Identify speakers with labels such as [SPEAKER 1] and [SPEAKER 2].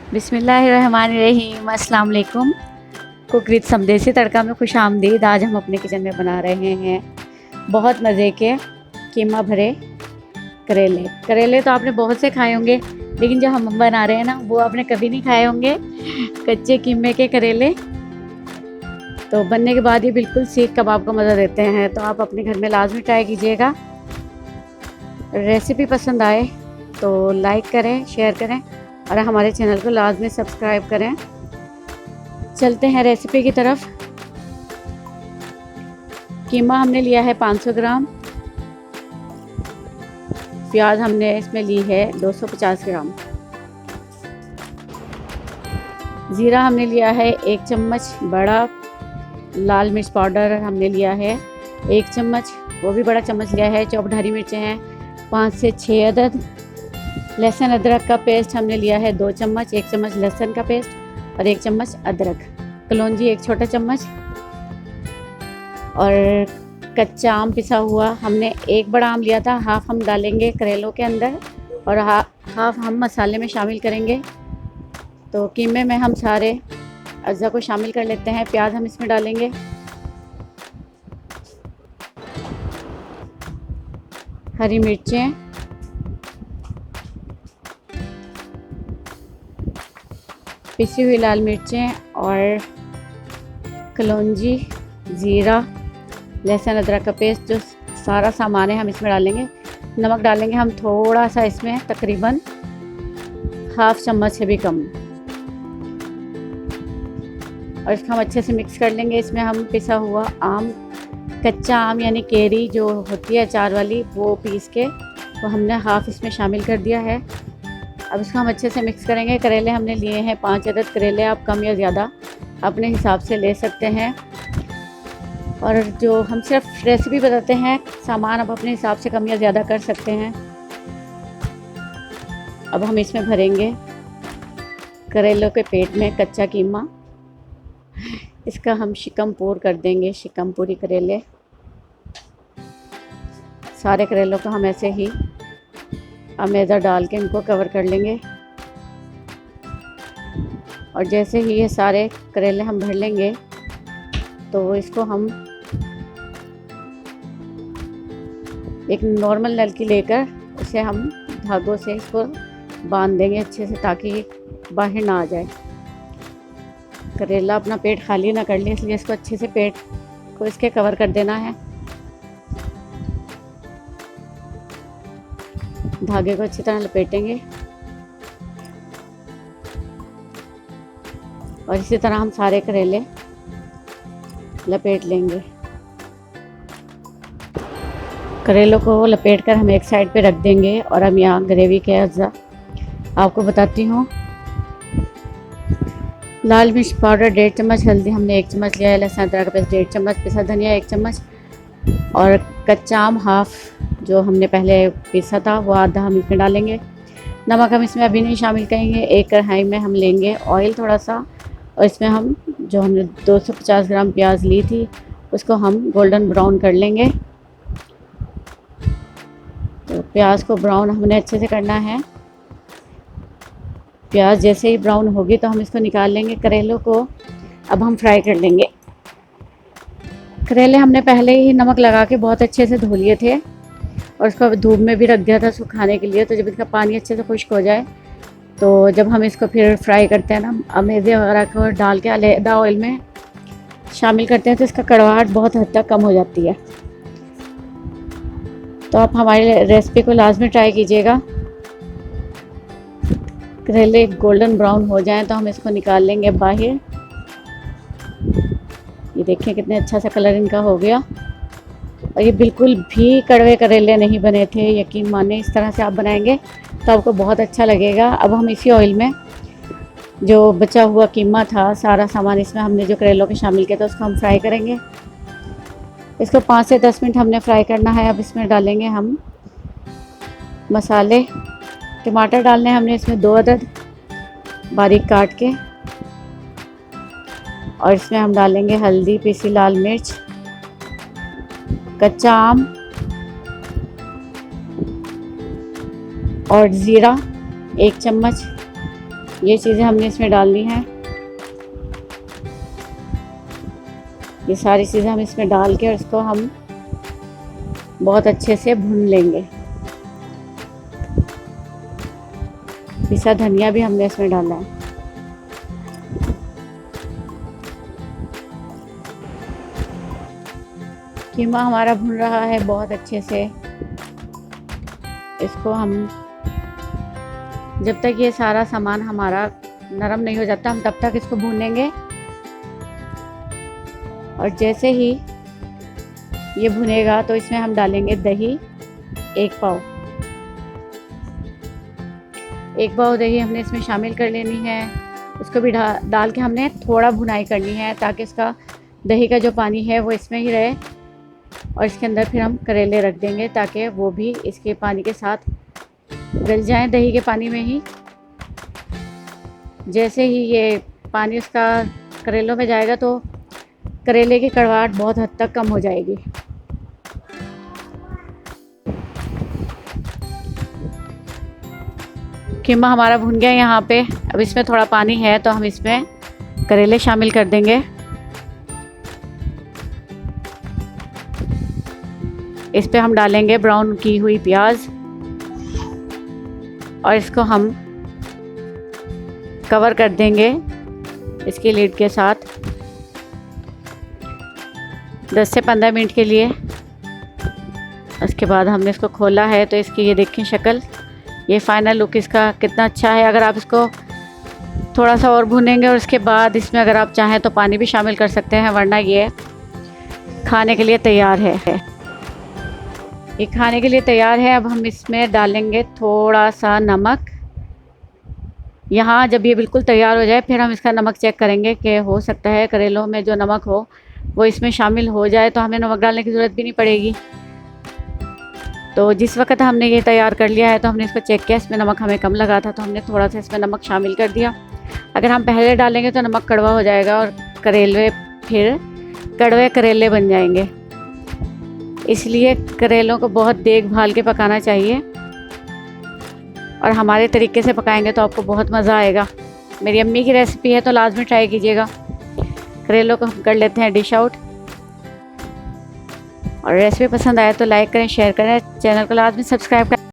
[SPEAKER 1] बिस्मिल्लाहिर्रहमानिर्रहीम, अस्सलाम वालेकुम। कुक विद समदेसी तड़का में खुश आमदीद। आज हम अपने किचन में बना रहे हैं बहुत मज़े के कीमा भरे करेले। करेले तो आपने बहुत से खाए होंगे, लेकिन जो हम बना रहे हैं ना वो आपने कभी नहीं खाए होंगे, कच्चे कीमे के करेले। तो बनने के बाद ये बिल्कुल सीख कबाब का मज़ा देते हैं। तो आप अपने घर में लाजमी ट्राई कीजिएगा। रेसिपी पसंद आए तो लाइक करें, शेयर करें और हमारे चैनल को लाजमी सब्सक्राइब करें। चलते हैं रेसिपी की तरफ। कीमा हमने लिया है 500 ग्राम। प्याज हमने इसमें ली है 250 ग्राम। ज़ीरा हमने लिया है 1 चम्मच बड़ा। लाल मिर्च पाउडर हमने लिया है 1 चम्मच, वो भी बड़ा चम्मच लिया है। चॉप्ड हरी मिर्चें हैं 5 से 6 अदद। लहसुन अदरक का पेस्ट हमने लिया है 2 चम्मच, 1 चम्मच लहसुन का पेस्ट और 1 चम्मच अदरक। कलौंजी 1 छोटा चम्मच और कच्चा आम पिसा हुआ हमने 1 बड़ा आम लिया था। हाफ हम डालेंगे करेलों के अंदर और हाफ हम मसाले में शामिल करेंगे। तो कीमे में हम सारे अज्जा को शामिल कर लेते हैं। प्याज हम इसमें डालेंगे, हरी मिर्चें, पिसी हुई लाल मिर्चें और कलौंजी, ज़ीरा, लहसुन अदरक का पेस्ट, जो सारा सामान है हम इसमें डालेंगे। नमक डालेंगे हम थोड़ा सा इसमें, तकरीबन हाफ चम्मच से भी कम। और इसको हम अच्छे से मिक्स कर लेंगे। इसमें हम पिसा हुआ आम, कच्चा आम यानी केरी जो होती है अचार वाली, वो पीस के तो हमने हाफ इसमें शामिल कर दिया है। अब इसको हम अच्छे से मिक्स करेंगे। करेले हमने लिए हैं 5 अदद करेले। आप कम या ज़्यादा अपने हिसाब से ले सकते हैं। और जो हम सिर्फ रेसिपी बताते हैं, सामान आप अपने हिसाब से कम या ज़्यादा कर सकते हैं। अब हम इसमें भरेंगे करेलों के पेट में कच्चा कीमा। इसका हम शिकम पूर कर देंगे, शिकम पूरी करेले। सारे करेलों को हम ऐसे ही अमेज़ा डाल के इनको कवर कर लेंगे। और जैसे ही ये सारे करेले हम भर लेंगे तो इसको हम एक नॉर्मल नलकी लेकर इसे हम धागों से इसको बांध देंगे अच्छे से, ताकि बाहर ना आ जाए। करेला अपना पेट खाली ना कर ले, इसलिए इसको अच्छे से पेट को इसके कवर कर देना है। धागे को अच्छी तरह लपेटेंगे और इसी तरह हम सारे करेले लपेट लेंगे। करेलों को लपेट कर हम एक साइड पे रख देंगे। और हम यहाँ ग्रेवी के अज्जा आपको बताती हूँ। लाल मिर्च पाउडर 1.5 चम्मच, हल्दी हमने 1 चम्मच लिया है, लहसुन अदरक का पेस्ट 1.5 चम्मच, पिसा धनिया 1 चम्मच और कच्चा आम हाफ जो हमने पहले पीसा था वो आधा हम इसमें डालेंगे। नमक हम इसमें अभी नहीं शामिल करेंगे। एक कढ़ाई में हम लेंगे ऑयल थोड़ा सा और इसमें हम जो हमने 250 ग्राम प्याज ली थी उसको हम गोल्डन ब्राउन कर लेंगे। तो प्याज को ब्राउन हमने अच्छे से करना है। प्याज जैसे ही ब्राउन होगी तो हम इसको निकाल लेंगे। करेलों को अब हम फ्राई कर लेंगे। करेले हमने पहले ही नमक लगा के बहुत अच्छे से धो लिए थे और उसको धूप में भी रख दिया था सुखाने के लिए। तो जब इसका पानी अच्छे से खुश्क हो जाए तो जब हम इसको फिर फ्राई करते हैं ना, अमेज़े वगैरह को डाल के अलहदा ऑयल में शामिल करते हैं, तो इसका कड़वाहट बहुत हद तक कम हो जाती है। तो आप हमारी रेसिपी को लाजमी ट्राई कीजिएगा। करेले गोल्डन ब्राउन हो जाएं तो हम इसको निकाल लेंगे बाहर। ये देखिए कितने अच्छा सा कलर इनका हो गया। और ये बिल्कुल भी कड़वे करेले नहीं बने थे, यकीन माने। इस तरह से आप बनाएंगे तो आपको बहुत अच्छा लगेगा। अब हम इसी ऑयल में जो बचा हुआ कीमा था, सारा सामान इसमें हमने जो करेलों के शामिल किया था उसको हम फ्राई करेंगे। इसको 5 से 10 मिनट हमने फ्राई करना है। अब इसमें डालेंगे हम मसाले। टमाटर डालने हैं हमने इसमें 2 अदद बारीक काट के। और इसमें हम डालेंगे हल्दी, पिसी लाल मिर्च, कच्चा आम और ज़ीरा 1 चम्मच, ये चीज़ें हमने इसमें डालनी है। ये सारी चीज़ें हम इसमें डाल के और इसको हम बहुत अच्छे से भून लेंगे। पिसा धनिया भी हमने इसमें डाला है। कीमा हमारा भुन रहा है बहुत अच्छे से। इसको हम जब तक ये सारा सामान हमारा नरम नहीं हो जाता हम तब तक इसको भूनेंगे। और जैसे ही ये भुनेगा तो इसमें हम डालेंगे दही 1 पाव। 1 पाव दही हमने इसमें शामिल कर लेनी है। उसको भी डाल के हमने थोड़ा भुनाई करनी है ताकि इसका दही का जो पानी है वो इसमें ही रहे। और इसके अंदर फिर हम करेले रख देंगे ताकि वो भी इसके पानी के साथ गल जाएं दही के पानी में ही। जैसे ही ये पानी उसका करेलों में जाएगा तो करेले की कड़वाहट बहुत हद तक कम हो जाएगी। कीमा हमारा भुन गया यहाँ पे। अब इसमें थोड़ा पानी है तो हम इसमें करेले शामिल कर देंगे। इस पे हम डालेंगे ब्राउन की हुई प्याज और इसको हम कवर कर देंगे इसकी लीड के साथ 10 से 15 मिनट के लिए। उसके बाद हमने इसको खोला है तो इसकी ये देखें शक्ल, ये फाइनल लुक इसका कितना अच्छा है। अगर आप इसको थोड़ा सा और भूनेंगे और उसके बाद इसमें अगर आप चाहें तो पानी भी शामिल कर सकते हैं, वरना ये खाने के लिए तैयार है। ये खाने के लिए तैयार है। अब हम इसमें डालेंगे थोड़ा सा नमक। यहाँ जब ये बिल्कुल तैयार हो जाए फिर हम इसका नमक चेक करेंगे कि हो सकता है करेलों में जो नमक हो वो इसमें शामिल हो जाए तो हमें नमक डालने की ज़रूरत भी नहीं पड़ेगी। तो जिस वक्त हमने ये तैयार कर लिया है तो हमने इसको चेक किया, इसमें नमक हमें कम लगा था तो हमने थोड़ा सा इसमें नमक शामिल कर दिया। अगर हम पहले डालेंगे तो नमक कड़वा हो जाएगा और करेले फिर कड़वे करेले बन जाएंगे। इसलिए करेलों को बहुत देखभाल के पकाना चाहिए और हमारे तरीके से पकाएंगे तो आपको बहुत मज़ा आएगा। मेरी अम्मी की रेसिपी है तो लाजमी ट्राई कीजिएगा। करेलों को हम कर लेते हैं डिश आउट। और रेसिपी पसंद आए तो लाइक करें, शेयर करें, चैनल को लाजमी सब्सक्राइब करें।